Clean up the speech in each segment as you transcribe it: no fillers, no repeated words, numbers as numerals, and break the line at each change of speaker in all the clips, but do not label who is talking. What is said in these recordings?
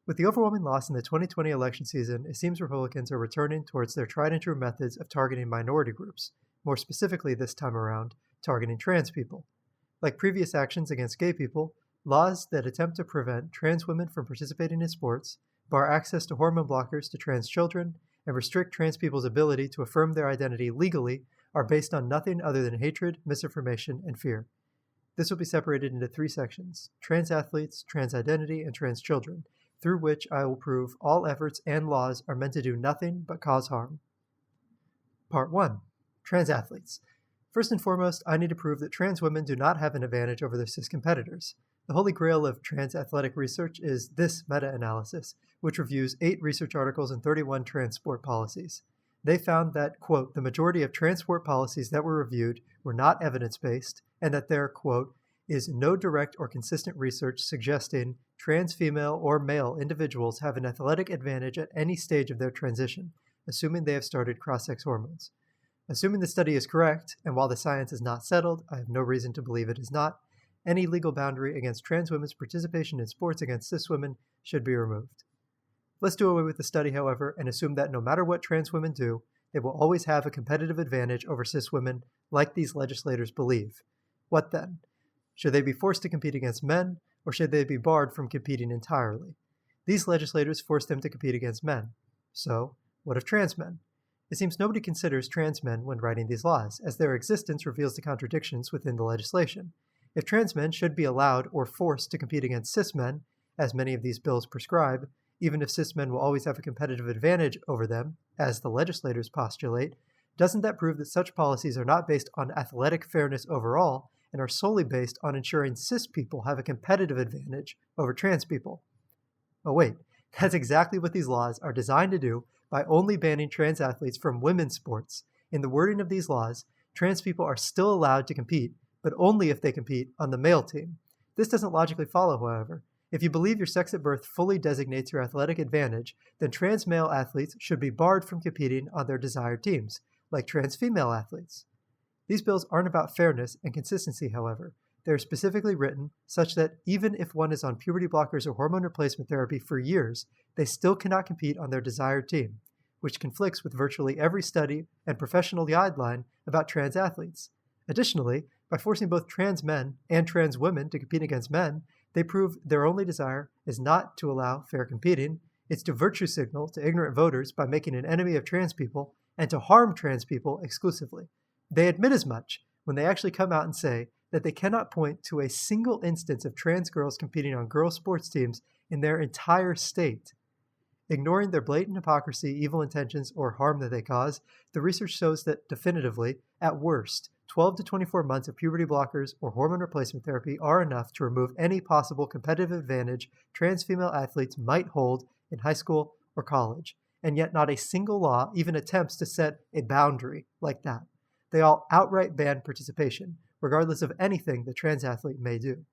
With the overwhelming loss in the 2020 election season, it seems Republicans are returning towards their tried-and-true methods of targeting minority groups, more specifically this time around, targeting trans people. Like previous actions against gay people, laws that attempt to prevent trans women from participating in sports, bar access to hormone blockers to trans children, and restrict trans people's ability to affirm their identity legally are based on nothing other than hatred, misinformation, and fear. This will be separated into 3 sections: trans athletes, trans identity, and trans children, through which I will prove all efforts and laws are meant to do nothing but cause harm. Part 1. Trans athletes. First and foremost, I need to prove that trans women do not have an advantage over their cis competitors. The holy grail of trans athletic research is this meta-analysis, which reviews 8 research articles and 31 trans sport policies. They found that, quote, the majority of trans sport policies that were reviewed were not evidence-based, and that there, quote, is no direct or consistent research suggesting trans female or male individuals have an athletic advantage at any stage of their transition, assuming they have started cross-sex hormones. Assuming the study is correct, and while the science is not settled, I have no reason to believe it is not, any legal boundary against trans women's participation in sports against cis women should be removed. Let's do away with the study, however, and assume that no matter what trans women do, they will always have a competitive advantage over cis women, like these legislators believe. What then? Should they be forced to compete against men, or should they be barred from competing entirely? These legislators force them to compete against men. So, what of trans men? It seems nobody considers trans men when writing these laws, as their existence reveals the contradictions within the legislation. If trans men should be allowed or forced to compete against cis men, as many of these bills prescribe, even if cis men will always have a competitive advantage over them, as the legislators postulate, doesn't that prove that such policies are not based on athletic fairness overall, and are solely based on ensuring cis people have a competitive advantage over trans people? Oh wait, that's exactly what these laws are designed to do by only banning trans athletes from women's sports. In the wording of these laws, trans people are still allowed to compete, but only if they compete on the male team. This doesn't logically follow, however. If you believe your sex at birth fully designates your athletic advantage, then trans male athletes should be barred from competing on their desired teams, like trans female athletes. These bills aren't about fairness and consistency, however. They are specifically written such that even if one is on puberty blockers or hormone replacement therapy for years, they still cannot compete on their desired team, which conflicts with virtually every study and professional guideline about trans athletes. Additionally, by forcing both trans men and trans women to compete against men, they prove their only desire is not to allow fair competing, it's to virtue signal to ignorant voters by making an enemy of trans people and to harm trans people exclusively. They admit as much when they actually come out and say that they cannot point to a single instance of trans girls competing on girls' sports teams in their entire state. Ignoring their blatant hypocrisy, evil intentions, or harm that they cause, the research shows that definitively, at worst, 12 to 24 months of puberty blockers or hormone replacement therapy are enough to remove any possible competitive advantage trans female athletes might hold in high school or college, and yet not a single law even attempts to set a boundary like that. They all outright ban participation, regardless of anything the trans athlete may do.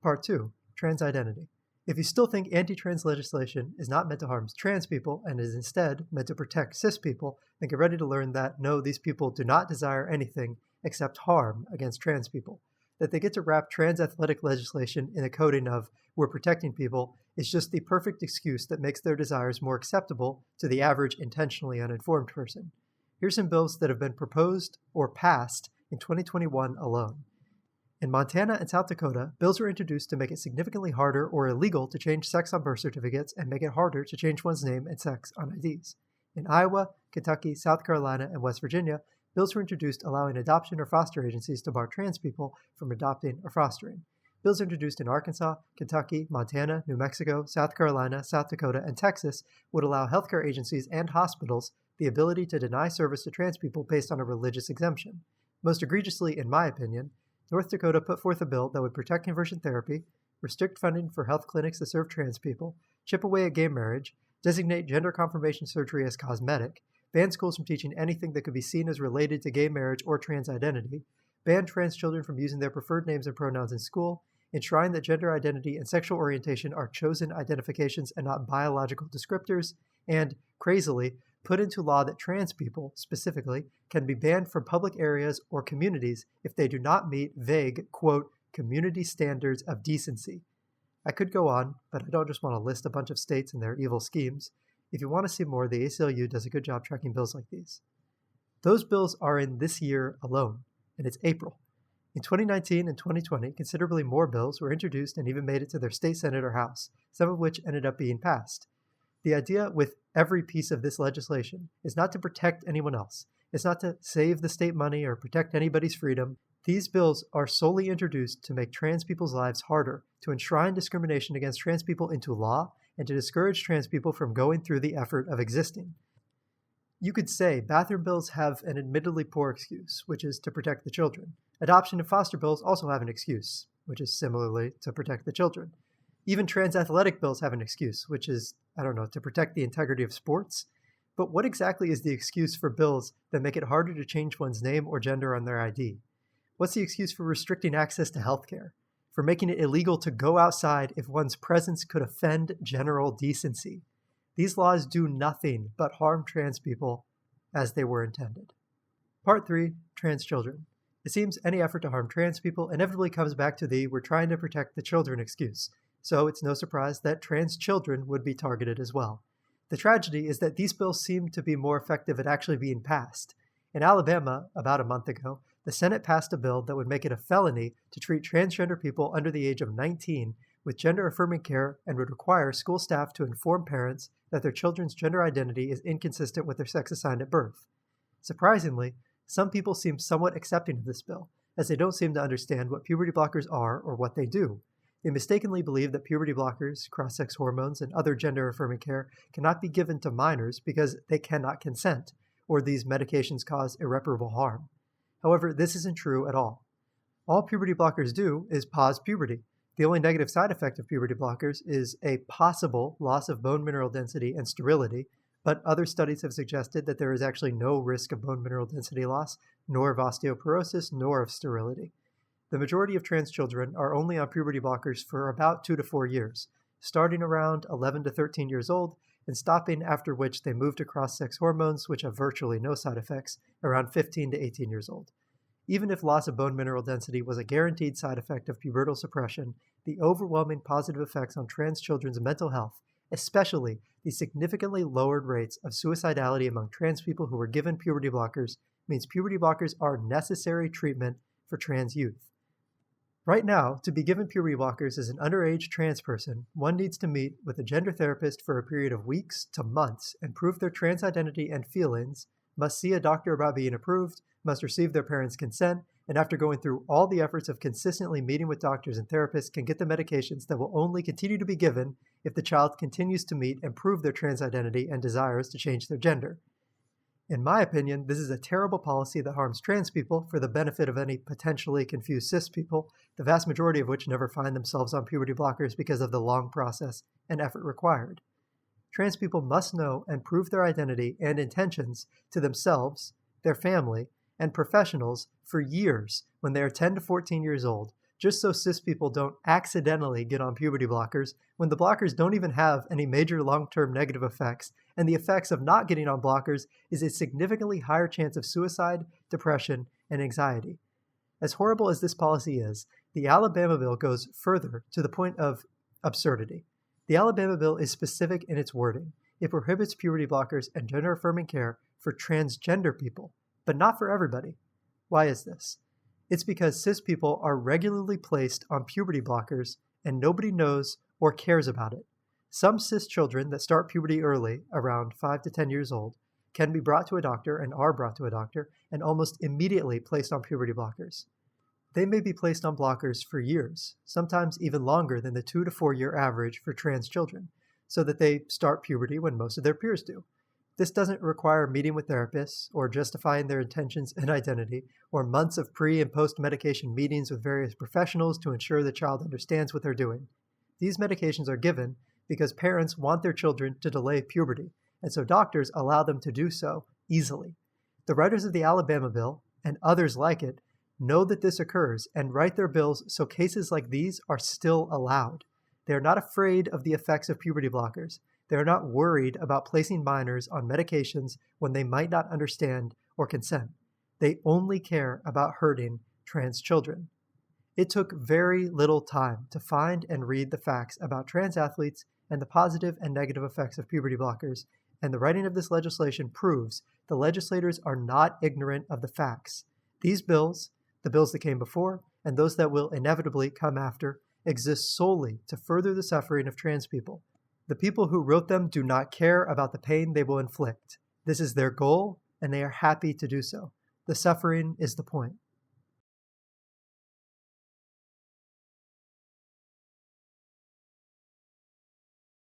Part 2. Trans identity. If you still think anti-trans legislation is not meant to harm trans people and is instead meant to protect cis people, then get ready to learn that no, these people do not desire anything except harm against trans people. That they get to wrap trans athletic legislation in a coding of "we're protecting people" is just the perfect excuse that makes their desires more acceptable to the average intentionally uninformed person. Here's some bills that have been proposed or passed in 2021 alone. In Montana and South Dakota, bills were introduced to make it significantly harder or illegal to change sex on birth certificates and make it harder to change one's name and sex on IDs. In Iowa, Kentucky, South Carolina, and West Virginia, bills were introduced allowing adoption or foster agencies to bar trans people from adopting or fostering. Bills introduced in Arkansas, Kentucky, Montana, New Mexico, South Carolina, South Dakota, and Texas would allow healthcare agencies and hospitals the ability to deny service to trans people based on a religious exemption. Most egregiously, in my opinion, North Dakota put forth a bill that would protect conversion therapy, restrict funding for health clinics that serve trans people, chip away at gay marriage, designate gender confirmation surgery as cosmetic, ban schools from teaching anything that could be seen as related to gay marriage or trans identity, ban trans children from using their preferred names and pronouns in school, enshrine that gender identity and sexual orientation are chosen identifications and not biological descriptors, and, crazily, put into law that trans people, specifically, can be banned from public areas or communities if they do not meet vague, quote, community standards of decency. I could go on, but I don't just want to list a bunch of states and their evil schemes. If you want to see more, the ACLU does a good job tracking bills like these. Those bills are in this year alone, and it's April. In 2019 and 2020, considerably more bills were introduced and even made it to their state senate or house, some of which ended up being passed. The idea with every piece of this legislation is not to protect anyone else. It's not to save the state money or protect anybody's freedom. These bills are solely introduced to make trans people's lives harder, to enshrine discrimination against trans people into law, and to discourage trans people from going through the effort of existing. You could say bathroom bills have an admittedly poor excuse, which is to protect the children. Adoption and foster bills also have an excuse, which is similarly to protect the children. Even trans athletic bills have an excuse, which is, to protect the integrity of sports. But what exactly is the excuse for bills that make it harder to change one's name or gender on their ID? What's the excuse for restricting access to healthcare? For making it illegal to go outside if one's presence could offend general decency? These laws do nothing but harm trans people as they were intended. Part 3, trans children. It seems any effort to harm trans people inevitably comes back to the "we're trying to protect the children" excuse, so it's no surprise that trans children would be targeted as well. The tragedy is that these bills seem to be more effective at actually being passed. In Alabama, about a month ago, the Senate passed a bill that would make it a felony to treat transgender people under the age of 19 with gender-affirming care and would require school staff to inform parents that their children's gender identity is inconsistent with their sex assigned at birth. Surprisingly, some people seem somewhat accepting of this bill, as they don't seem to understand what puberty blockers are or what they do. They mistakenly believe that puberty blockers, cross-sex hormones, and other gender-affirming care cannot be given to minors because they cannot consent, or these medications cause irreparable harm. However, this isn't true at all. All puberty blockers do is pause puberty. The only negative side effect of puberty blockers is a possible loss of bone mineral density and sterility, but other studies have suggested that there is actually no risk of bone mineral density loss, nor of osteoporosis, nor of sterility. The majority of trans children are only on puberty blockers for about 2 to 4 years, starting around 11 to 13 years old and stopping after which they move to cross-sex hormones, which have virtually no side effects, around 15 to 18 years old. Even if loss of bone mineral density was a guaranteed side effect of pubertal suppression, the overwhelming positive effects on trans children's mental health, especially the significantly lowered rates of suicidality among trans people who were given puberty blockers, means puberty blockers are necessary treatment for trans youth. Right now, to be given puberty blockers as an underage trans person, one needs to meet with a gender therapist for a period of weeks to months and prove their trans identity and feelings, must see a doctor about being approved, must receive their parents' consent, and after going through all the efforts of consistently meeting with doctors and therapists, can get the medications that will only continue to be given if the child continues to meet and prove their trans identity and desires to change their gender. In my opinion, this is a terrible policy that harms trans people for the benefit of any potentially confused cis people, the vast majority of which never find themselves on puberty blockers because of the long process and effort required. Trans people must know and prove their identity and intentions to themselves, their family, and professionals for years when they are 10 to 14 years old, just so cis people don't accidentally get on puberty blockers when the blockers don't even have any major long-term negative effects, and the effects of not getting on blockers is a significantly higher chance of suicide, depression, and anxiety. As horrible as this policy is, the Alabama bill goes further to the point of absurdity. The Alabama bill is specific in its wording. It prohibits puberty blockers and gender-affirming care for transgender people, but not for everybody. Why is this? It's because cis people are regularly placed on puberty blockers and nobody knows or cares about it. Some cis children that start puberty early, around 5 to 10 years old, can be brought to a doctor and are brought to a doctor and almost immediately placed on puberty blockers. They may be placed on blockers for years, sometimes even longer than the 2 to 4 year average for trans children, so that they start puberty when most of their peers do. This doesn't require meeting with therapists or justifying their intentions and identity, or months of pre- and post-medication meetings with various professionals to ensure the child understands what they're doing. These medications are given because parents want their children to delay puberty, and so doctors allow them to do so easily. The writers of the Alabama bill, and others like it, know that this occurs and write their bills so cases like these are still allowed. They are not afraid of the effects of puberty blockers. They are not worried about placing minors on medications when they might not understand or consent. They only care about hurting trans children. It took very little time to find and read the facts about trans athletes and the positive and negative effects of puberty blockers, and the writing of this legislation proves the legislators are not ignorant of the facts. These bills, the bills that came before, and those that will inevitably come after, exist solely to further the suffering of trans people. The people who wrote them do not care about the pain they will inflict. This is their goal, and they are happy to do so. The suffering is the point.